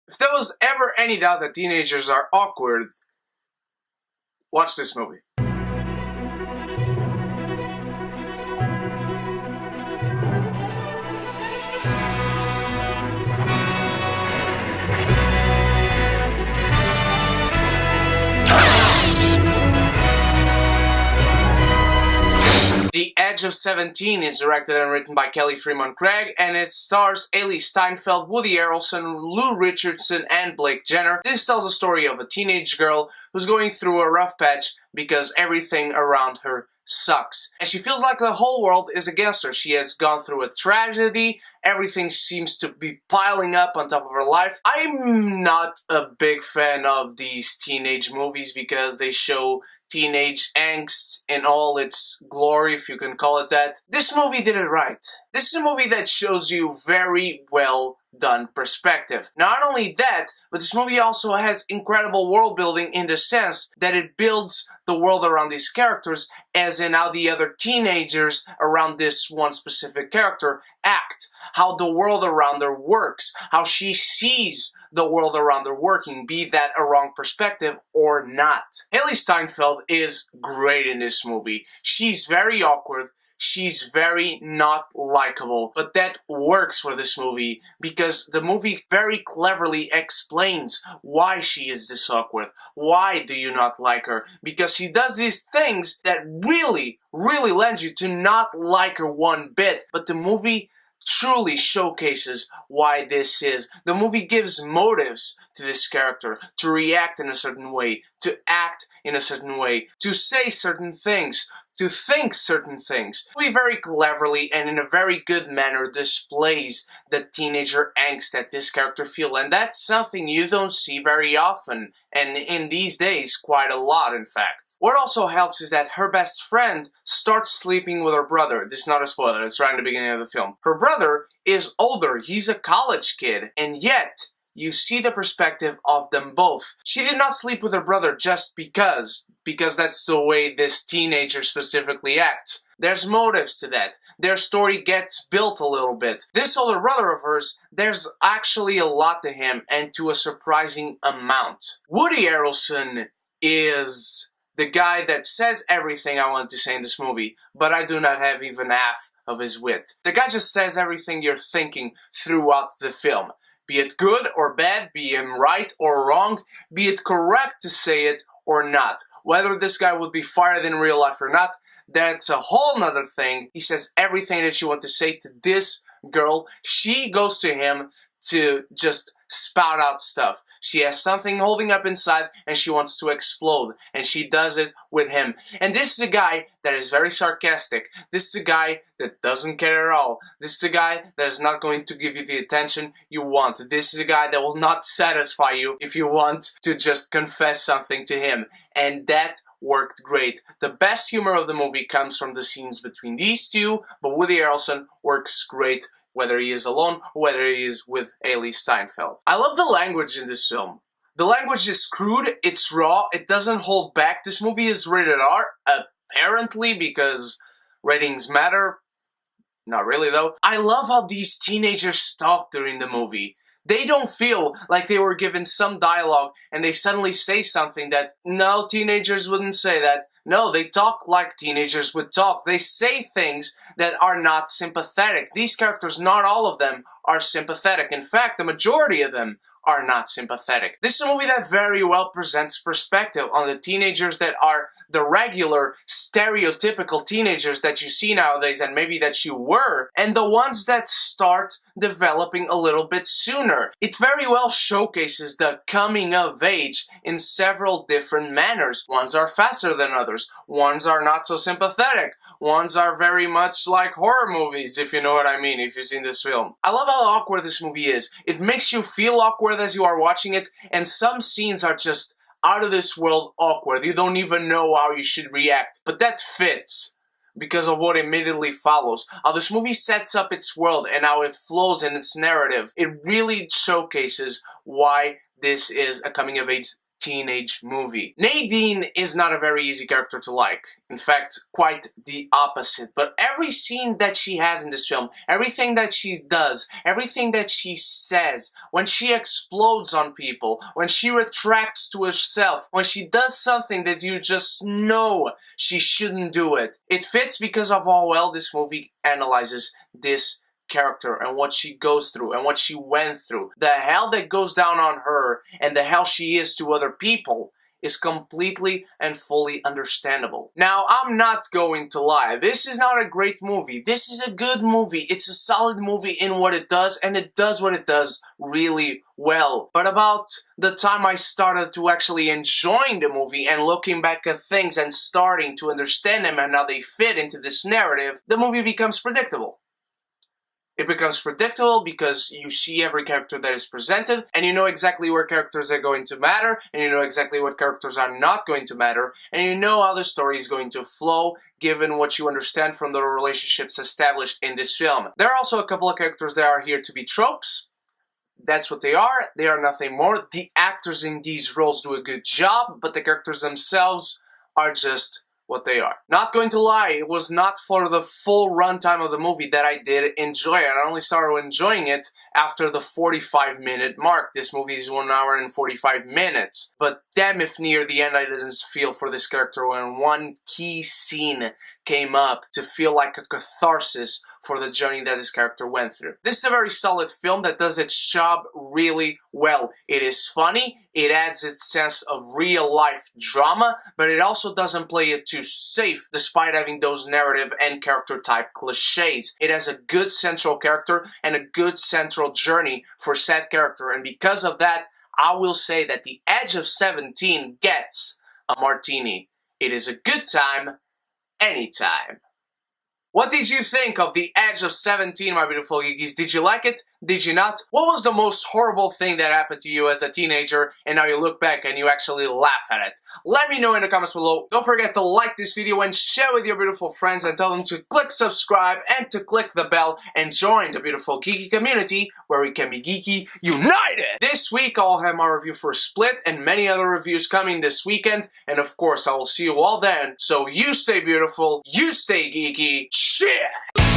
If there was ever any doubt that teenagers are awkward, watch this movie. The Edge of 17 is directed and written by Kelly Fremont Craig, and it stars Hailee Steinfeld, Woody Harrelson, Lou Richardson, and Blake Jenner. This tells the story of a teenage girl who's going through a rough patch because everything around her sucks. And she feels like the whole world is against her. She has gone through a tragedy, everything seems to be piling up on top of her life. I'm not a big fan of these teenage movies because they show teenage angst in all its glory, if you can call it that. This movie did it right. This is a movie that shows you very well done perspective. Not only that, but this movie also has incredible world building in the sense that it builds the world around these characters, as in how the other teenagers around this one specific character act, how the world around her works, how she sees the world around her working, be that a wrong perspective or not. Hailee Steinfeld is great in this movie. She's very awkward. She's very not likable, but that works for this movie because the movie very cleverly explains why she is this awkward. Why do you not like her? Because she does these things that really lend you to not like her one bit, but the movie truly showcases why this is. The movie gives motives to this character to react in a certain way, to act in a certain way, to say certain things, to think certain things. The movie very cleverly and in a very good manner displays the teenager angst that this character feels, and that's something you don't see very often, and in these days quite a lot in fact. What also helps is that her best friend starts sleeping with her brother. This is not a spoiler, it's right in the beginning of the film. Her brother is older, he's a college kid, and yet you see the perspective of them both. She did not sleep with her brother just because that's the way this teenager specifically acts. There's motives to that. Their story gets built a little bit. This older brother of hers, there's actually a lot to him, and to a surprising amount. Woody Harrelson is the guy that says everything I want to say in this movie, but I do not have even half of his wit. The guy just says everything you're thinking throughout the film. Be it good or bad, be him right or wrong, be it correct to say it or not. Whether this guy would be fired in real life or not, that's a whole nother thing. He says everything that you want to say to this girl. She goes to him to just spout out stuff. She has something holding up inside and she wants to explode, and she does it with him. And this is a guy that is very sarcastic. This is a guy that doesn't care at all. This is a guy that is not going to give you the attention you want. This is a guy that will not satisfy you if you want to just confess something to him. And that worked great. The best humor of the movie comes from the scenes between these two, but Woody Harrelson works great whether he is alone or whether he is with Hailee Steinfeld. I love the language in this film. The language is crude, it's raw, it doesn't hold back. This movie is rated R, apparently, because ratings matter. Not really though. I love how these teenagers talk during the movie. They don't feel like they were given some dialogue and they suddenly say something that, no, teenagers wouldn't say that. No, they talk like teenagers would talk. They say things that are not sympathetic. These characters, not all of them, are sympathetic. In fact, the majority of them are not sympathetic. This is a movie that very well presents perspective on the teenagers that are the regular, stereotypical teenagers that you see nowadays and maybe that you were, and the ones that start developing a little bit sooner. It very well showcases the coming of age in several different manners. Ones are faster than others. Ones are not so sympathetic. Ones are very much like horror movies, if you know what I mean, if you've seen this film. I love how awkward this movie is. It makes you feel awkward as you are watching it, and some scenes are just out of this world awkward. You don't even know how you should react. But that fits because of what immediately follows. How this movie sets up its world and how it flows in its narrative. It really showcases why this is a coming of age teenage movie. Nadine is not a very easy character to like. In fact, quite the opposite. But every scene that she has in this film, everything that she does, everything that she says, when she explodes on people, when she retracts to herself, when she does something that you just know she shouldn't do it, it fits because of how well this movie analyzes this character and what she goes through and what she went through. The hell that goes down on her and the hell she is to other people is completely and fully understandable. Now, I'm not going to lie. This is not a great movie. This is a good movie. It's a solid movie in what it does, and it does what it does really well. But about the time I started to actually enjoying the movie and looking back at things and starting to understand them and how they fit into this narrative, the movie becomes predictable. It becomes predictable because you see every character that is presented, and you know exactly where characters are going to matter, and you know exactly what characters are not going to matter, and you know how the story is going to flow, given what you understand from the relationships established in this film. There are also a couple of characters that are here to be tropes. That's what they are. They are nothing more. The actors in these roles do a good job, but the characters themselves are just what they are. Not going to lie, it was not for the full runtime of the movie that I did enjoy it. I only started enjoying it after the 45-minute mark. This movie is 1 hour and 45 minutes. But damn if near the end I didn't feel for this character when one key scene came up to feel like a catharsis for the journey that this character went through. This is a very solid film that does its job really well. It is funny, it adds its sense of real-life drama, but it also doesn't play it too safe, despite having those narrative and character-type cliches. It has a good central character and a good central journey for said character, and because of that, I will say that The Edge of 17 gets a martini. It is a good time, anytime. What did you think of The Edge of 17, my beautiful geekies? Did you like it? Did you not? What was the most horrible thing that happened to you as a teenager and now you look back and you actually laugh at it? Let me know in the comments below. Don't forget to like this video and share with your beautiful friends and tell them to click subscribe and to click the bell and join the beautiful geeky community where we can be geeky united. This week I'll have my review for Split and many other reviews coming this weekend, and of course I will see you all then. So you stay beautiful, you stay geeky, shit!